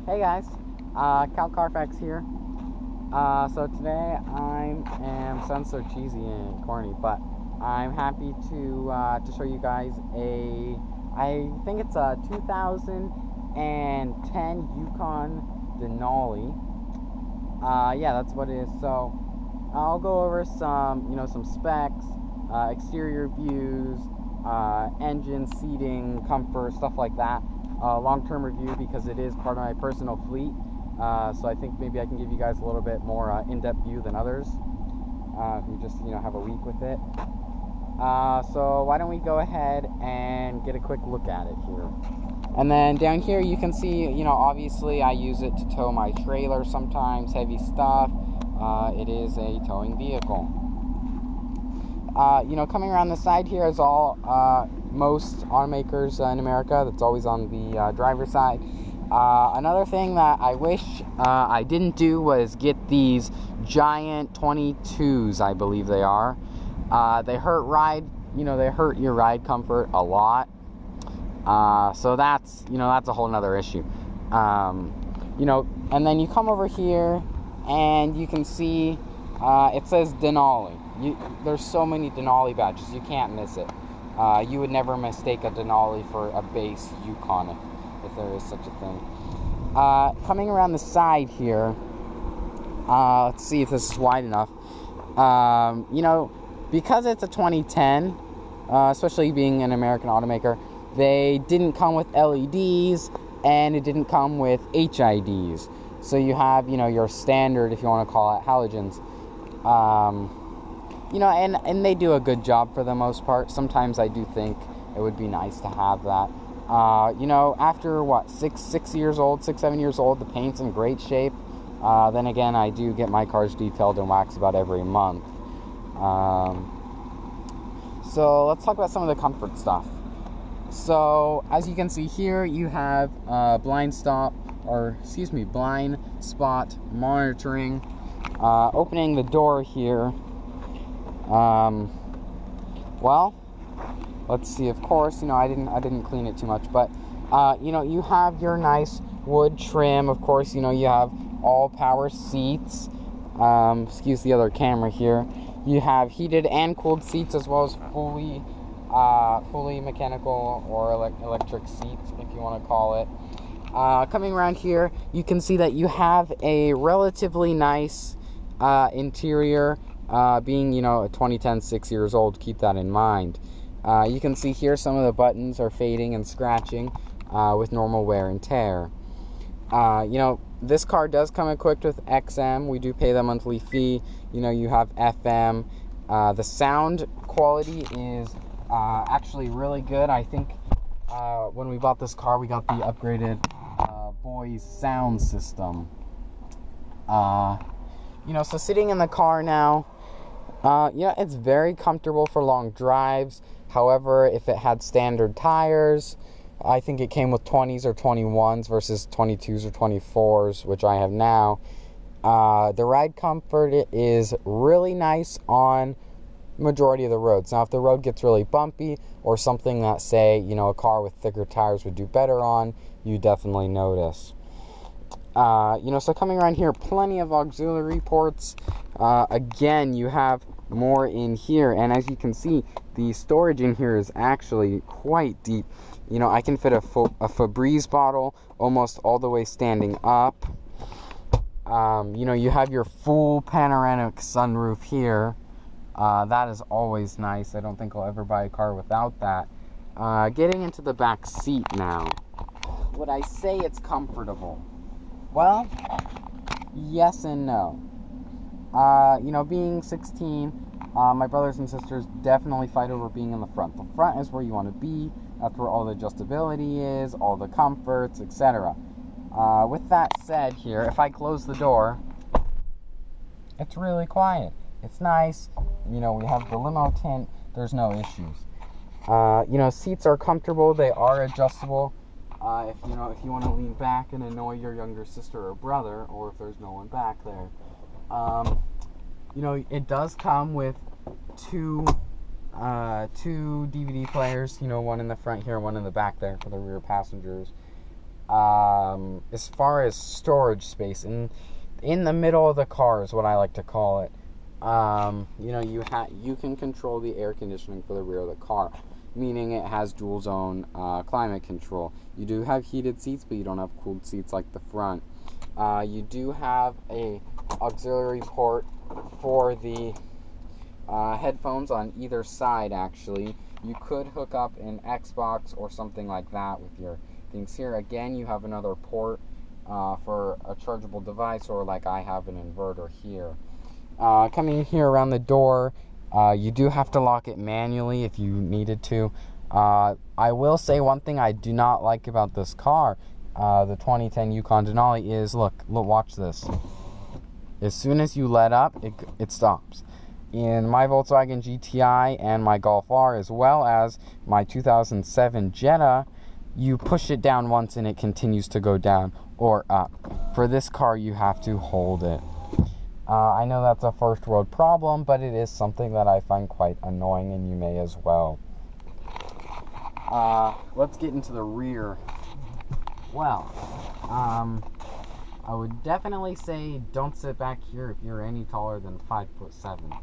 Hey guys, Cal Carfax here. So today sounds so cheesy and corny, but I'm happy to show you guys I think it's a 2010 Youkon Denali. Yeah, that's what it is. So I'll go over some specs, exterior views, engine, seating, comfort, stuff like that. Long-term review because it is part of my personal fleet. So I think maybe I can give you guys a little bit more in-depth view than others. If you just have a week with it. So why don't we go ahead and get a quick look at it here. And then down here you can see, obviously I use it to tow my trailer sometimes, heavy stuff. It is a towing vehicle. Coming around the side here is all most automakers in America. That's always on the driver's side. Another thing that I wish I didn't do was get these giant 22s, I believe they are. They hurt they hurt your ride comfort a lot. So that's a whole nother issue. And then you come over here and you can see it says Denali. There's so many Denali badges, you can't miss it. You would never mistake a Denali for a base Youkon if there is such a thing. Coming around the side here, let's see if this is wide enough. Because it's a 2010, especially being an American automaker, they didn't come with LEDs and it didn't come with HIDs. So you have, your standard, if you want to call it, halogens. And they do a good job for the most part. Sometimes I do think it would be nice to have that. After what, 7 years old, the paint's in great shape. Then again, I do get my cars detailed and waxed about every month. So let's talk about some of the comfort stuff. So as you can see here, you have blind spot monitoring. Opening the door here. Well, let's see. Of course, I didn't clean it too much, but you have your nice wood trim. Of course, you have all power seats. Excuse the other camera here. You have heated and cooled seats, as well as fully mechanical or electric seats, if you want to call it. Coming around here, you can see that you have a relatively nice interior. Being a 2010, 6 years old, keep that in mind. You can see here some of the buttons are fading and scratching with normal wear and tear. This car does come equipped with XM. We do pay the monthly fee. You have FM. The sound quality is actually really good. I think when we bought this car, we got the upgraded Boys sound system. So sitting in the car now, it's very comfortable for long drives. However, if it had standard tires, I think it came with 20s or 21s versus 22s or 24s, which I have now. The ride comfort is really nice on majority of the roads. Now, if the road gets really bumpy or something that, say, a car with thicker tires would do better on, you definitely notice. So coming around here, plenty of auxiliary ports. Again, you have more in here, and as you can see, the storage in here is actually quite deep. I can fit a Febreze bottle almost all the way standing up. You have your full panoramic sunroof here. That is always nice. I don't think I'll ever buy a car without that. Getting into the back seat now. Would I say it's comfortable? Well, yes and no. Being 16, my brothers and sisters definitely fight over being in the front. The front is where you want to be. That's where all the adjustability is, all the comforts, etc. With that said here, if I close the door, it's really quiet. It's nice. We have the limo tint. There's no issues. Seats are comfortable. They are adjustable. If you want to lean back and annoy your younger sister or brother, or if there's no one back there. It does come with two DVD players, one in the front here, one in the back there for the rear passengers. as far as storage space, in the middle of the car is what I like to call it. You can control the air conditioning for the rear of the car, meaning it has dual zone climate control. You do have heated seats, but you don't have cooled seats like the front. You do have a auxiliary port for the headphones on either side. Actually, you could hook up an Xbox or something like that with your things here. Again, you have another port for a chargeable device, or like I have an inverter here. Coming here around the door, you do have to lock it manually if you needed to. I will say one thing I do not like about this car, the 2010 Youkon Denali, is look, watch this. As soon as you let up, it stops. In my Volkswagen GTI and my Golf R, as well as my 2007 Jetta, you push it down once and it continues to go down or up. For this car, you have to hold it. I know that's a first world problem, but it is something that I find quite annoying, and you may as well. Let's get into the rear. Well, I would definitely say don't sit back here if you're any taller than 5'7",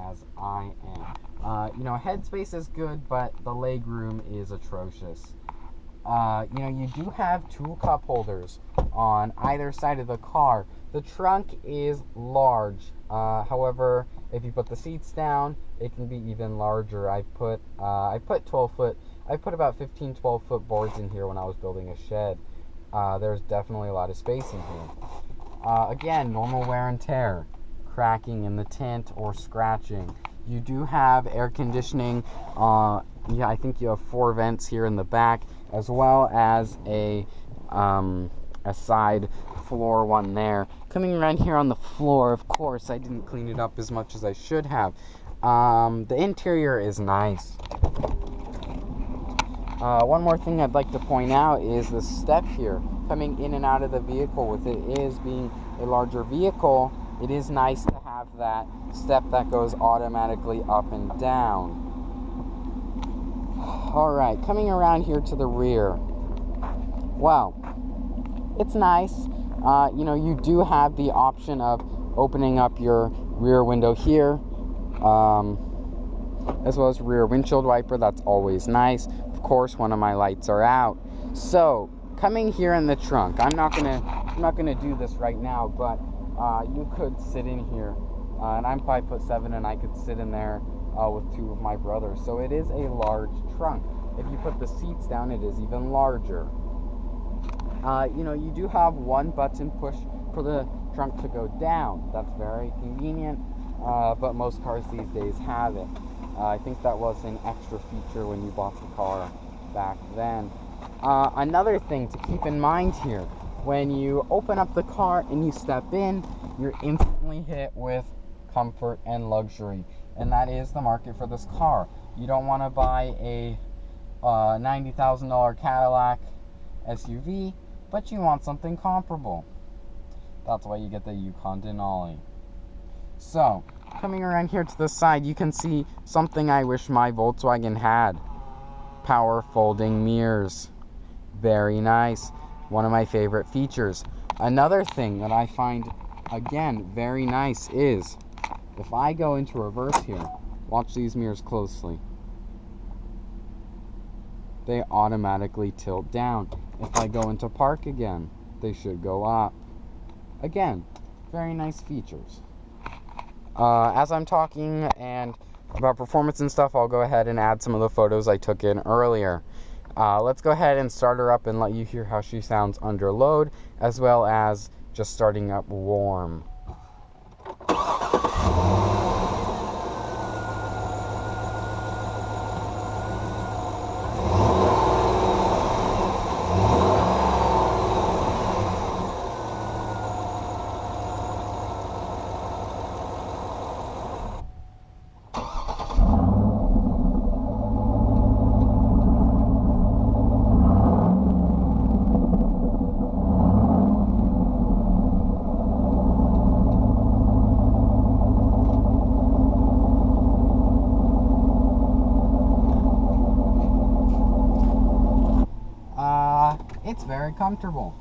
as I am. Headspace is good, but the leg room is atrocious. You do have two cup holders on either side of the car. The trunk is large. However, if you put the seats down, it can be even larger. I put about 15, 12-foot boards in here when I was building a shed. There's definitely a lot of space in here. Again, normal wear and tear, cracking in the tint or scratching. You do have air conditioning. I think you have 4 vents here in the back, as well as a side floor one there. Coming around here on the floor, of course, I didn't clean it up as much as I should have. The interior is nice. One more thing I'd like to point out is the step here. Coming in and out of the vehicle, with it is being a larger vehicle, it is nice to have that step that goes automatically up and down. Alright, coming around here to the rear. Well, it's nice. You do have the option of opening up your rear window here, as well as rear windshield wiper. That's always nice. Of course, one of my lights are out. So, coming here in the trunk, I'm not gonna do this right now, but you could sit in here, and I'm 5'7", and I could sit in there with 2 of my brothers. So it is a large trunk. If you put the seats down, it is even larger. You do have one button push for the trunk to go down. That's very convenient, but most cars these days have it. I think that was an extra feature when you bought the car back then. Another thing to keep in mind here, when you open up the car and you step in, you're instantly hit with comfort and luxury, and that is the market for this car. You don't want to buy a $90,000 Cadillac SUV, but you want something comparable. That's why you get the Youkon Denali. So, coming around here to the side, you can see something I wish my Volkswagen had. Power folding mirrors. Very nice. One of my favorite features. Another thing that I find, again, very nice is, if I go into reverse here, watch these mirrors closely. They automatically tilt down. If I go into park again, they should go up. Again, very nice features. As I'm talking and about performance and stuff, I'll go ahead and add some of the photos I took in earlier. Let's go ahead and start her up and let you hear how she sounds under load, as well as just starting up warm. It's very comfortable.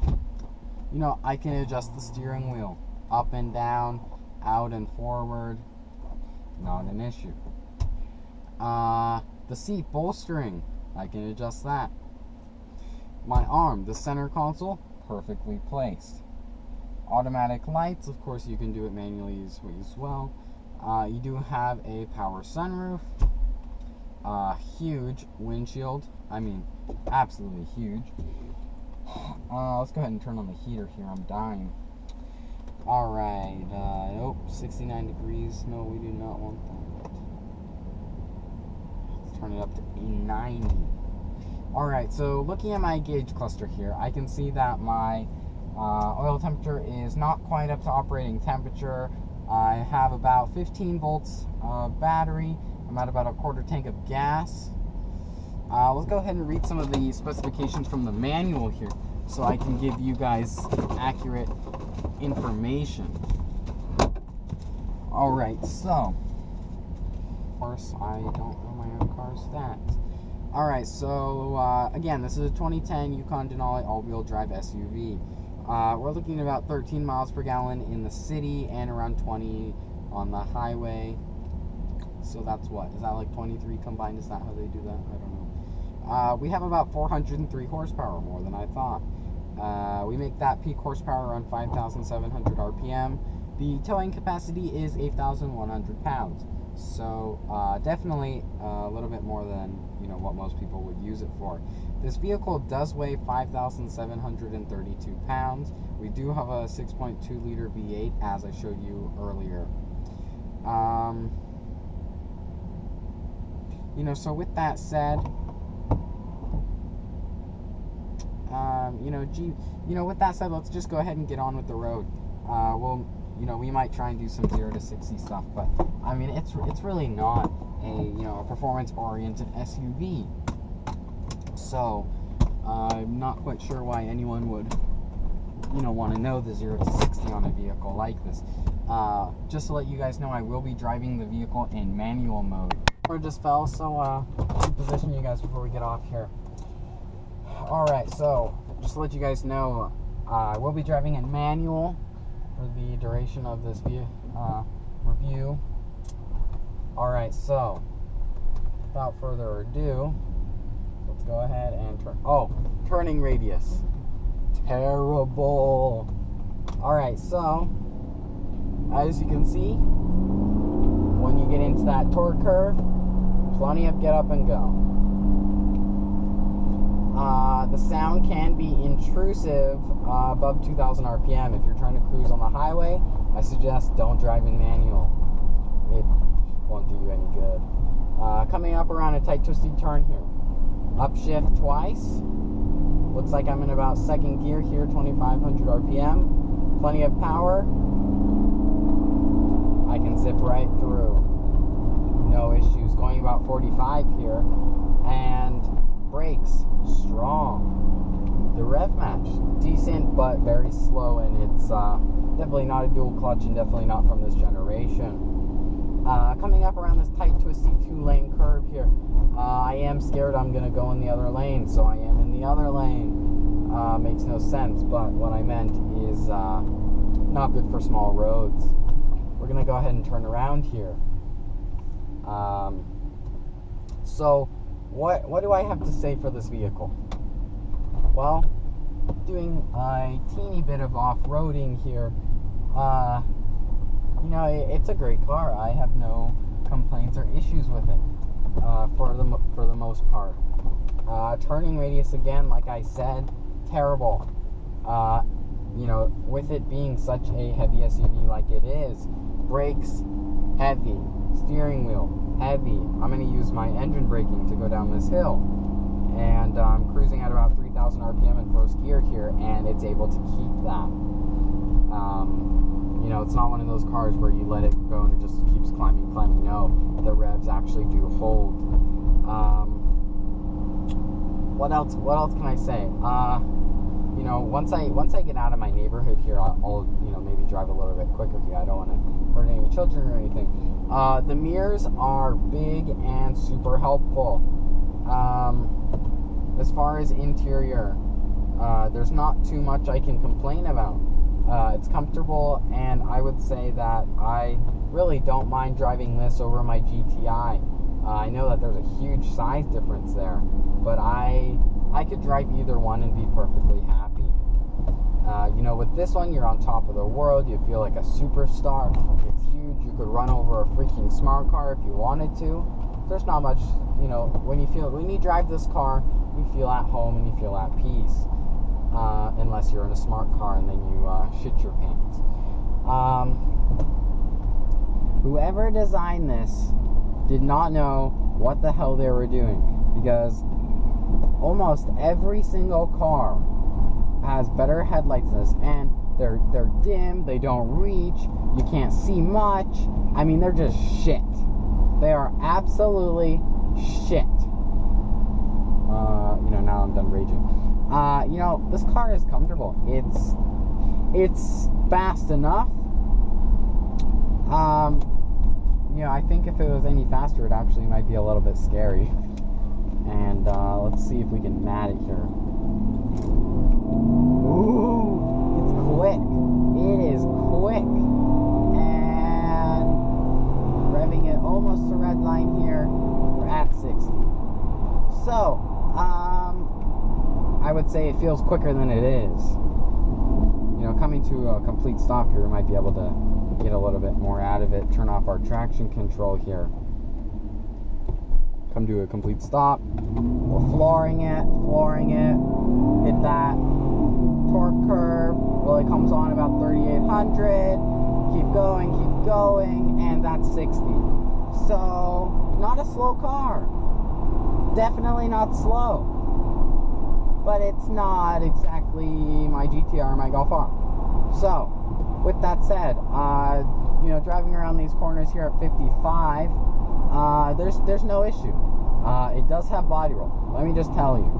You know, I can adjust the steering wheel up and down, out and forward. Not an issue. The seat bolstering, I can adjust that. My arm, the center console, perfectly placed. Automatic lights, of course you can do it manually as well. You do have a power sunroof. Huge windshield. I mean, absolutely huge. Let's go ahead and turn on the heater here. I'm dying. Alright. Oh, 69 degrees. No, we do not want that. Let's turn it up to 90. Alright, so looking at my gauge cluster here, I can see that my oil temperature is not quite up to operating temperature. I have about 15 volts of battery. I'm at about a quarter tank of gas. Let's go ahead and read some of the specifications from the manual here so I can give you guys accurate information. Alright, so, of course, I don't know my own car's stats. Alright, so, again, this is a 2010 Youkon Denali all-wheel drive SUV. We're looking at about 13 miles per gallon in the city and around 20 on the highway. So that's what? Is that like 23 combined? Is that how they do that? I don't know. We have about 403 horsepower, more than I thought. We make that peak horsepower around 5,700 RPM. The towing capacity is 8,100 pounds. So definitely a little bit more than, you know, what most people would use it for. This vehicle does weigh 5,732 pounds. We do have a 6.2 liter V8, as I showed you earlier. You know, so with that said, with that said, let's just go ahead and get on with the road. We might try and do some 0 to 60 stuff, but I mean, it's really not a performance-oriented SUV. So I'm not quite sure why anyone would, want to know the 0 to 60 on a vehicle like this. Just to let you guys know, I will be driving the vehicle in manual mode. Or just fell, so position you guys before we get off here. Alright, so just to let you guys know, I will be driving in manual for the duration of this review. Alright, so without further ado, let's go ahead and turn. Oh, turning radius. Terrible. Alright, so as you can see, when you get into that torque curve, plenty of get up and go. The sound can be intrusive above 2,000 RPM. If you're trying to cruise on the highway, I suggest don't drive in manual. It won't do you any good. Coming up around a tight twisty turn here. Upshift twice. Looks like I'm in about second gear here, 2,500 RPM. Plenty of power. I can zip right through. No issues. Going about 45 here. And brakes, strong. The rev match, decent but very slow, and it's definitely not a dual clutch and definitely not from this generation. Coming up around this tight twisty 2-lane curve here, I am scared I'm going to go in the other lane, so I am in the other lane. Makes no sense, but what I meant is not good for small roads. We're going to go ahead and turn around here. So what do I have to say for this vehicle? Well, doing a teeny bit of off-roading here. It's a great car. I have no complaints or issues with it for the most part. Turning radius, again, like I said, terrible. With it being such a heavy SUV like it is, brakes, heavy. Steering wheel, heavy. I'm going to use my engine braking to go down this hill. And I'm cruising at about 3,000 RPM in first gear here, and it's able to keep that. It's not one of those cars where you let it go and it just keeps climbing. No, the revs actually do hold. What else can I say? Once I get out of my neighborhood here, I'll maybe drive a little bit quicker here. I don't want to hurt any children or anything. The mirrors are big and super helpful. As far as interior, There's not too much I can complain about. It's comfortable, and I would say that I really don't mind driving this over my GTI. I know that there's a huge size difference there, but I could drive either one and be perfectly happy. With this one, you're on top of the world. You feel like a superstar. It's huge. You could run over a freaking smart car if you wanted to. There's not much, when you drive this car, you feel at home and you feel at peace. Unless you're in a smart car and then you shit your pants. Whoever designed this did not know what the hell they were doing, because almost every single car has better headlights than this, and they're dim, they don't reach, you can't see much. I mean, they're just shit. They are absolutely shit. Now I'm done raging. This car is comfortable. It's fast enough. I think if it was any faster, it actually might be a little bit scary. And let's see if we can mat it here. Ooh, it's quick. It is quick. And revving it almost to red line here. We're at 60. So, I would say it feels quicker than it is. Coming to a complete stop here, we might be able to get a little bit more out of it. Turn off our traction control here. Come to a complete stop. We're flooring it. Hit that torque curve. Well, it comes on about 3,800. Keep going, and that's 60. So, not a slow car. Definitely not slow. But it's not exactly my GTR or my Golf R. So, with that said, driving around these corners here at 55, there's no issue. It does have body roll. Let me just tell you,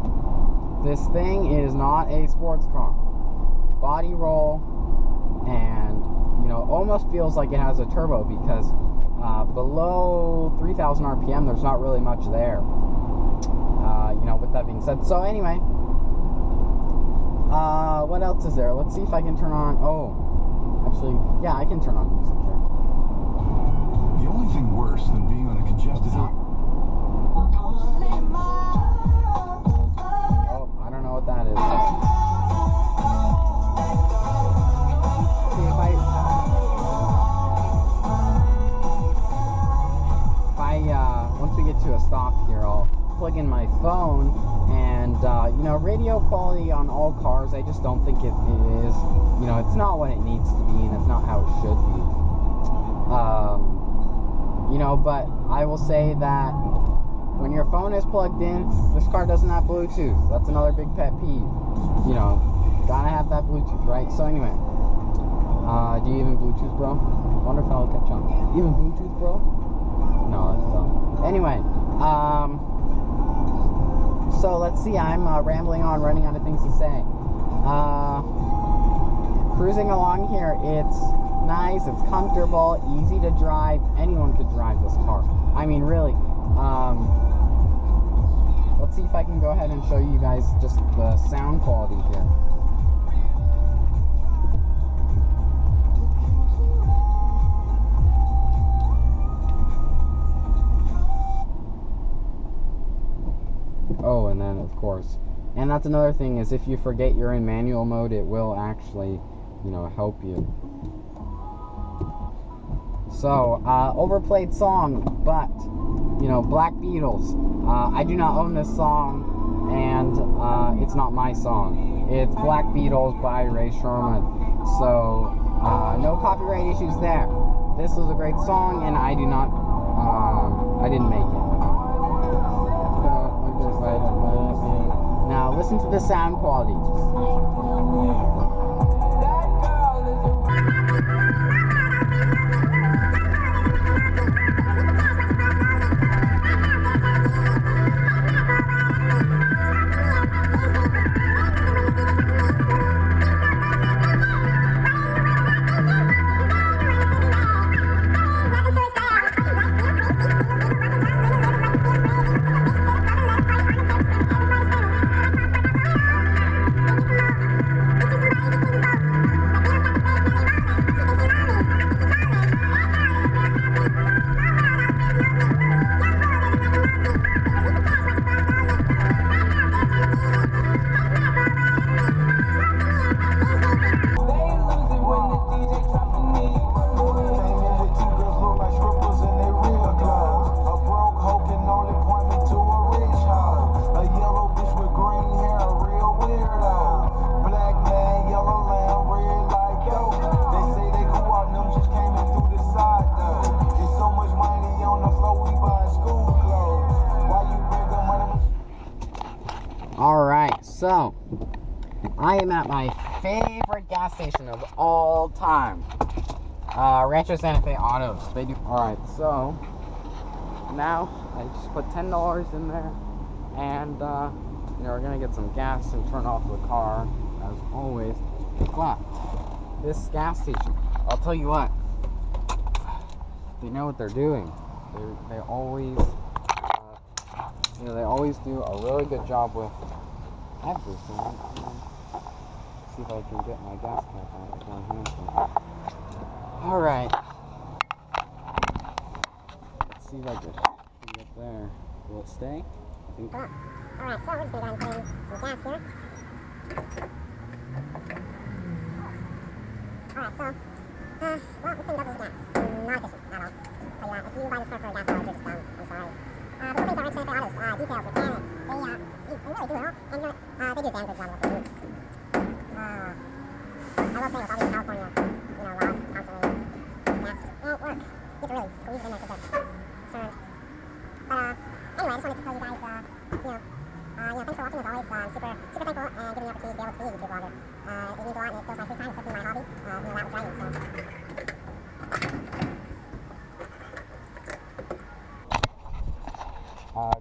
this thing is not a sports car. Body roll, and almost feels like it has a turbo, because below 3,000 RPM, there's not really much there. With that being said, so anyway, what else is there? Let's see if I can turn on. Actually, yeah, I can turn on music here. The only thing worse than being on a congested highway. I don't know what that is. See if once we get to a stop here, I'll plug in my phone, and radio quality on all cars, I just don't think it is. It's not what it needs to be, and it's not how it should be. But I will say that when your phone is plugged in, this car doesn't have Bluetooth. That's another big pet peeve. Gotta have that Bluetooth, right? So anyway, do you even Bluetooth, bro? Wonder if I'll catch on. Even Bluetooth, bro? No, that's dumb. Anyway, so let's see, I'm rambling on, running out of things to say. Cruising along here, it's nice, it's comfortable, easy to drive. Anyone could drive this car. I mean, really. Let's see if I can go ahead and show you guys just the sound quality here. And then of course, and that's another thing, is if you forget you're in manual mode, it will actually, help you. So, overplayed song, but, Black Beatles. I do not own this song, and it's not my song. It's Black Beatles by Ray Sherman. So, no copyright issues there. This is a great song, and I didn't make it. Now listen to the sound quality. at my favorite gas station of all time. Rancho Santa Fe Autos. They do. Alright, so now I just put $10 in there, and you know, we're gonna get some gas and turn off the car as always. But this gas station, I'll tell you what, they know what they're doing. They always, you know, they always do a really good job with everything. See if I can get my gas cap out with one hand. Alright. Let's see if I can get there. Will it stay? I think. Alright, so we're just going to go ahead and put in some gas here. Alright, so, well, this thing doubles gas. Not efficient at all. Tell you what, if you buy this car for a gas mileage, you're just dumb. I'm sorry. But the things are Santa Fe Autos, details, mechanics, they really do it all. And you know, they do a damn good job of what they do. I will say with all these California, you know, laws constantly, gas just won't work. You have to really squeeze it in there because they're concerned. But, anyway, I just wanted to tell you guys, thanks for watching as always. Super thankful and giving me the opportunity to be able to be a YouTube blogger. It means a lot and it fills my free time, especially my hobby, you know, that was driving, so.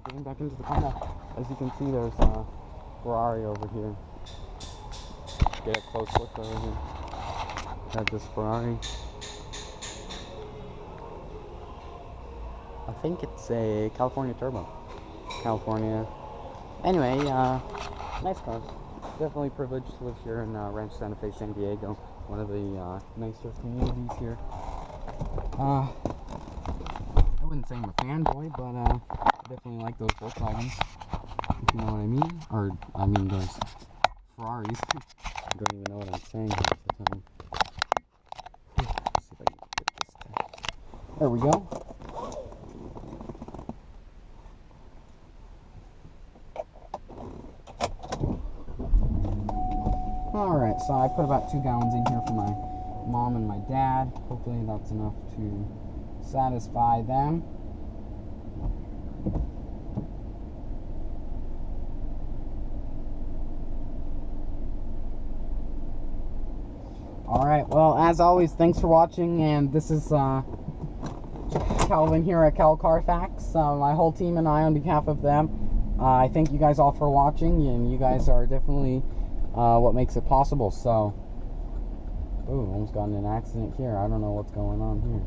Getting back into the car now. As you can see, there's a Ferrari over here. Get a close look over here at this Ferrari. I think it's a California Turbo. California. Anyway, nice cars. Definitely privileged to live here in Rancho Santa Fe, San Diego. One of the nicer communities here. I wouldn't say I'm a fanboy, but I definitely like those Volkswagens, if you know what I mean. Or, I mean those Ferraris. I don't even know what I'm saying half the time. Let's see if I can get this down. There we go. Alright, so I put about 2 gallons in here for my mom and my dad. Hopefully that's enough to satisfy them. Alright, well, as always, thanks for watching, and this is Calvin here at Cal Carfax. My whole team and I, on behalf of them, I thank you guys all for watching, and you guys are definitely what makes it possible. So, ooh, almost got in an accident here. I don't know what's going on here.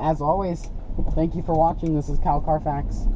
As always, thank you for watching. This is Cal Carfax.